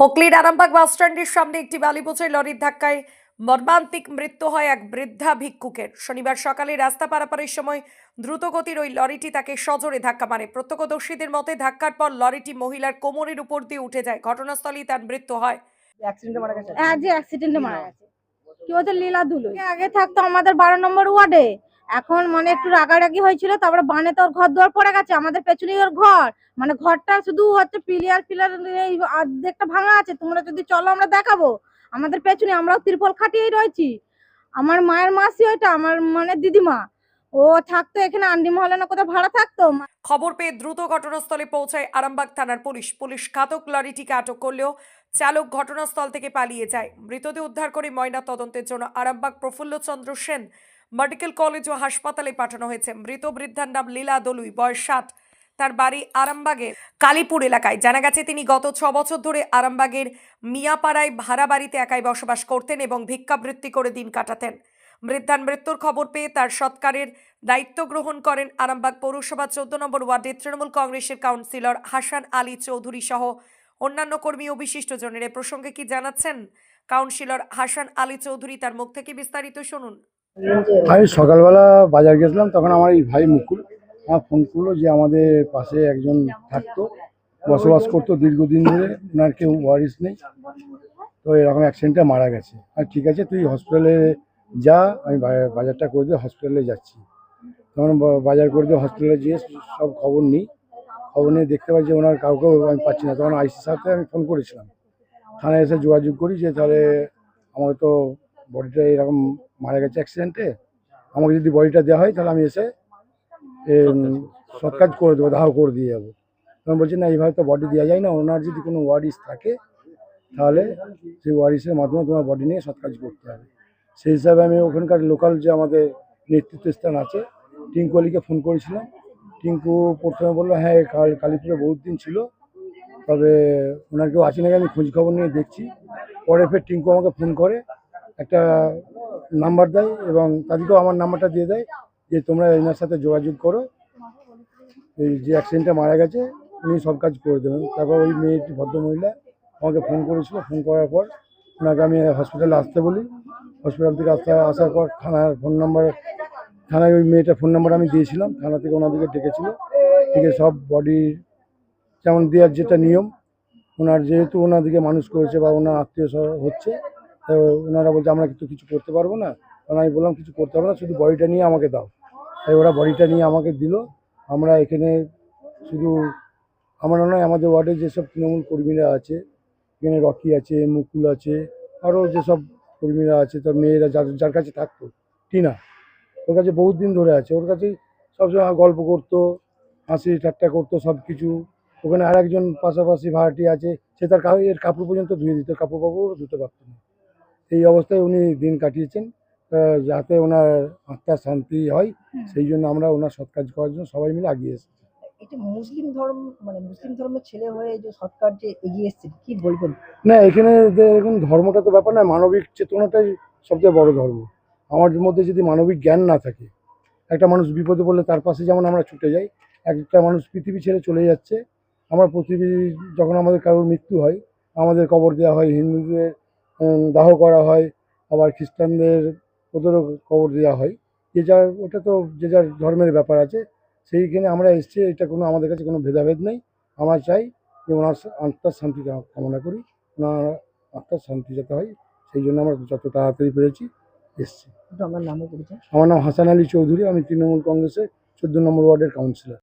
হুগলির আরামবাগ বাসস্ট্যান্ডের সামনে একটি বালি বোঝাই লরির ধাক্কায় মর্মান্তিক মৃত্যু হয় এক বৃদ্ধা ভিক্ষুকের। শনিবার সকালে রাস্তা পারাপারের সময় দ্রুতগতির ওই লরিটি তাকে সজোরে ধাক্কা মারে। প্রত্যক্ষদর্শীদের মতে ধাক্কার পর লরিটি মহিলার কোমরের উপর দিয়ে উঠে যায়। ঘটনাস্থলেই তার মৃত্যু হয়। অ্যাক্সিডেন্টে মারা গেছে। কি হচ্ছে লীলা ধুলো আগে থাকতো আমাদের 12 নম্বর ওয়ার্ডে। এখন মানে একটু রাগারাগি হয়েছিল, তারপরে বানে তোর ঘর দুয়ার পড়ে গেছে, আমাদের পেছনেই ওর ঘর। মানে ঘরটা শুধু হচ্ছে পিলিয়ার এই অর্ধেকটা ভাঙা আছে। তোমরা যদি চলো আমরা দেখাবো। আমাদের পেছনে আমরাও ত্রিপল খাটিয়েই রয়েছি। আমার মায়ের মাসি ওইটা আমার মানে দিদিমা, ও থাকতো এখানে আন্ডি মহলে না কোথাও ভাড়া থাকতো। খবর পেয়ে দ্রুত ঘটনাস্থলে পৌঁছায় আরামবাগ থানার পুলিশ ঘাতক লরিটিকে আটক করলেও চালক ঘটনাস্থল থেকে পালিয়ে যায়। মৃতদেহ উদ্ধার করে ময়না তদন্তের জন্য আরামবাগ প্রফুল্লচন্দ্র সেন মেডিকেল কলেজ ও হাসপাতালে পাঠানো হয়েছে। মৃত বৃদ্ধার নাম লীলা দলুই, বয়স 60। তার বাড়ি আরামবাগের কালীপুর এলাকায়। জানা গেছে তিনি গত 6 বছর ধরে আরামবাগের মিয়াপাড়ায় ভাড়া বাড়িতে একাই বসবাস করতেন এবং ভিক্ষাবৃত্তি করে দিন কাটাতেন। বৃদ্ধার মৃত্যুর খবর পেয়ে তার সৎকারের দায়িত্ব গ্রহণ করেন আরামবাগ পৌরসভা 14 নম্বর ওয়ার্ডের তৃণমূল কংগ্রেসের কাউন্সিলর হাসান আলী চৌধুরী সহ অন্যান্য কর্মী ও বিশিষ্টজনের। এ প্রসঙ্গে কি জানাচ্ছেন কাউন্সিলর হাসান আলী চৌধুরী, তার মুখ থেকে বিস্তারিত শুনুন। আমি সকালবেলা বাজার গেছিলাম, তখন আমার এই ভাই মুকুল আমার ফোন করলো যে আমাদের পাশে একজন থাকতো, বসবাস করতো দীর্ঘদিন ধরে, ওনার কেউ ওয়ারিস নেই, তো এরকম অ্যাক্সিডেন্টে মারা গেছে। আর ঠিক আছে, তুই হসপিটালে যা, আমি বাজারটা করে দিয়ে হসপিটালে যাচ্ছি। তখন বাজার করে দিয়ে হসপিটালে গিয়ে সব খবর নিই। খবর নিয়ে দেখতে পাই যে ওনার কাউকে আমি পাচ্ছি না। তখন আইসির সাথে আমি ফোন করেছিলাম, থানায় এসে যোগাযোগ করি যে তাহলে আমাকে তো বডিটা এরকম মারা গেছে অ্যাক্সিডেন্টে, আমাকে যদি বডিটা দেওয়া হয় তাহলে আমি এসে সৎ কাজ করে দেবো, দাহ করে দিয়ে যাবো। তখন বলছি না, এইভাবে তো বডি দেওয়া যায় না, ওনার যদি কোনো ওয়ারিস থাকে তাহলে সেই ওয়ারিসের মাধ্যমে তোমার বডি নিয়ে সৎ কাজ করতে হবে। সেই হিসাবে আমি ওখানকার লোকাল যে আমাদের নেতৃত্ব স্থান আছে টিঙ্কু আলীকে ফোন করেছিলাম। টিঙ্কু প্রথমে বললো হ্যাঁ কালীপুরে বহুত দিন ছিল, তবে ওনার কেউ আছে নাকি আমি খোঁজ খবর নিয়ে দেখছি। পরে ফের টিঙ্কু আমাকে ফোন করে একটা নাম্বার দেয় এবং তাদেরকেও আমার নাম্বারটা দিয়ে দেয় যে তোমরা এনার সাথে যোগাযোগ করো, এই যে অ্যাক্সিডেন্টে মারা গেছে উনি সব কাজ করে দেবেন। তারপর ওই মেয়েটি ভদ্রমহিলা আমাকে ফোন করেছিল, ফোন করার পর ওনাকে আমি হসপিটালে আসতে বলি। হসপিটাল থেকে আসার পর থানার ফোন নাম্বার, থানায় ওই মেয়েটার ফোন নাম্বার আমি দিয়েছিলাম, থানা থেকে ওনাদেরকে ডেকেছিল। ডেকে সব বডির যেমন দেওয়ার যেটা নিয়ম, ওনার যেহেতু ওনাদিকে মানুষ করেছে বা ওনার আত্মীয় হচ্ছে, তো ওনারা বলছে আমরা কিন্তু কিছু করতে পারবো না। কারণ আমি বললাম কিছু করতে পারবো না, শুধু বডিটা নিয়ে আমাকে দাও। তাই ওরা বডিটা নিয়ে আমাকে দিল। আমরা এখানে শুধু আমরা নয়, আমাদের ওয়ার্ডে যেসব তৃণমূল কর্মীরা আছে, এখানে রকি আছে, মুকুল আছে, আরও যেসব কর্মীরা আছে, তার মেয়েরা যার কাছে থাকতো, টিনা, ওর কাছে বহুত দিন ধরে আছে, ওর কাছেই সবসময় গল্প করতো, হাসি ঠাট্টা করতো সব কিছু। ওখানে আর একজন পাশাপাশি ভাড়াটি আছে, সে তার এর কাপড় পর্যন্ত ধুয়ে দিত, কাপড় ধুতে পারত না। এই অবস্থায় উনি দিন কাটিয়েছেন। যাতে ওনার আত্মার শান্তি হয় সেই জন্য আমরা ওনার সৎ কাজ করার জন্য সবাই মিলে এগিয়ে এসেছি। এটা মুসলিম ধর্ম, মানে মুসলিম ধর্মের ছেলে হয়ে যে সৎকার যে এগিয়ে এসেছেন, কি বলবেন? না, এখানে দেখুন, ধর্মটা তো ব্যাপার না, মানবিক চেতনাটাই সবচেয়ে বড় ধর্ম। আমার মধ্যে যদি মানবিক জ্ঞান না থাকে, একটা মানুষ বিপদে পড়লে তার পাশে যেমন আমরা ছুটে যাই, একটা মানুষ পৃথিবী ছেড়ে চলে যাচ্ছে, আমরা পৃথিবী যখন আমাদের কারোর মৃত্যু হয় আমাদের কবর দেওয়া হয়, হিন্দুদের দাহ করা হয়, আবার খ্রিস্টানদের ওদেরও কবর দেওয়া হয়। যে যার, ওটা তো যে যার ধর্মের ব্যাপার আছে। সেইখানে আমরা এসেছি, এটা কোনো আমাদের কাছে কোনো ভেদাভেদ নেই। আমরা চাই যে ওনার আত্মার শান্তি কামনা করি, ওনার আত্মার শান্তি যাতে হয়, সেই জন্য আমরা যত তাড়াতাড়ি পেরেছি এসেছি। আমার নামও পরিচয়। আমার নাম হাসান আলী চৌধুরী, আমি তৃণমূল কংগ্রেসের 14 নম্বর ওয়ার্ডের কাউন্সিলর।